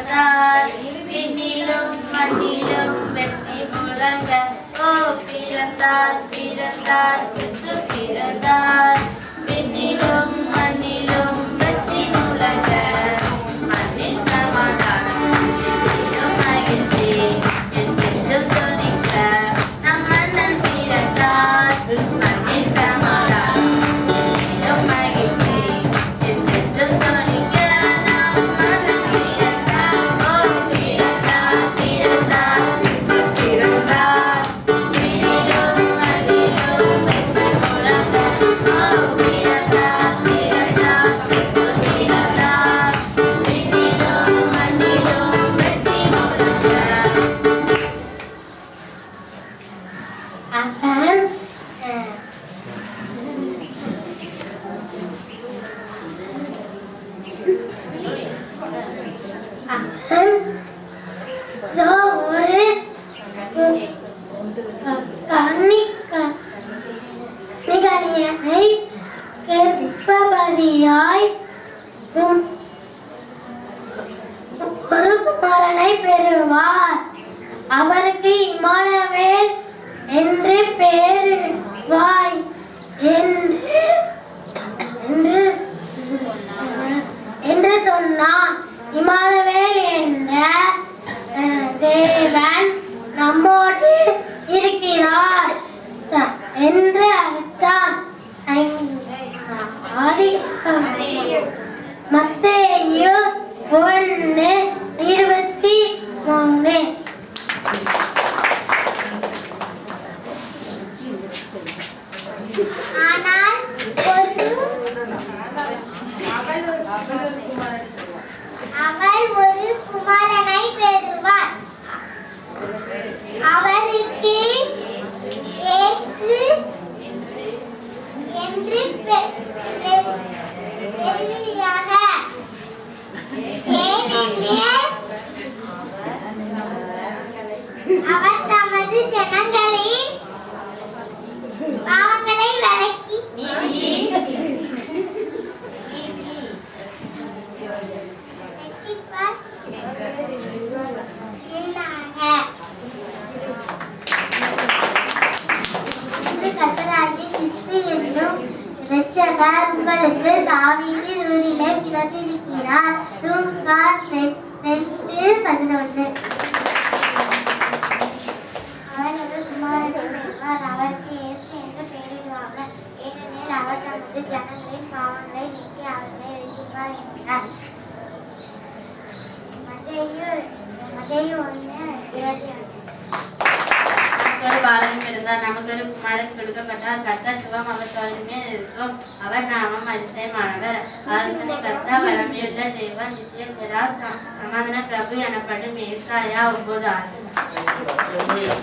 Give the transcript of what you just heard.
பிறந்தார் விண்ணிலும் மண்ணிலும் வெற்றி முழங்க ஓ பிறந்தார் பிறந்தார் கிறிஸ்து பிறந்தார் விண்ணிலும் மண்ணிலும் வெற்றி முழங்க மண்ணில் சமாதானம் மகிழ்ச்சி என்றென்றும் துணிக்க நம் மன்னன் பிறந்தார் மண்ணில் சமாதானம் மகிழ்ச்சி என்றென்றும் துணிக்க நம் மன்னன் பிறந்தார் ஓ பிறந்தார் பிறந்தார் கிறிஸ்து பிறந்தார் விண்ணிலும் மண்ணிலும் வெற்றி முழங்க ஓ பிறந்தார் பிறந்தார் கிறிஸ்து பிறந்தார் விண்ணிலும் மண்ணிலும் வெற்றி முழங்க. ஒரு குமாரனை பெறுவார். அவருக்கு இம்மானுவேல் என்று பெயரிடுவாய் என்று சொன்னான். இம்மானுவேல் என்ற தேவன் நம்மோடு இருக்கிறார் என்று அர்த்தம். மத்தேயு 1:23. ஆனால் அவள் ஒரு குமாரனை பெறுவார். அவருக்கு இயேசு என்று பெறுவீராக. ஏனெனில் அவர் தமது ஜனங்களின் பாவங்களை விலக்கி ரட்சிப்பார் என்றாங்க. இன்று கர்த்தராகிய கிறிஸ்து என்னும் இரட்சகர் உங்களுக்கு தாவீது ஊரிலே பிறந்திருக்கிறார். லூக்கா 2:11. அவர் ஒரு குமாரனை பெறுவார். அவருக்கு இயேசு என்று பெயரிடுவார்கள். ஏனெனில் அவர் தமது ஜனங்களின் பாவங்களை நீக்கி அவர்களை ரட்சிப்பார் என்கிறார். மத்தேயு 1:21. ஒரு பாலகன் பிறந்தார், நமக்கு ஒரு குமாரன் கொடுக்கப்பட்டார். கர்த்தத்துவம் அவர் தோளின் மேல் இருக்கும். அவர் நாமம் அதிசயமானவர், ஆலோசனை கர்த்தா, வல்லமையுள்ள தேவன், நித்திய பிதா, சமாதான பிரபு எனப்படும். ஏசாயா 9:6.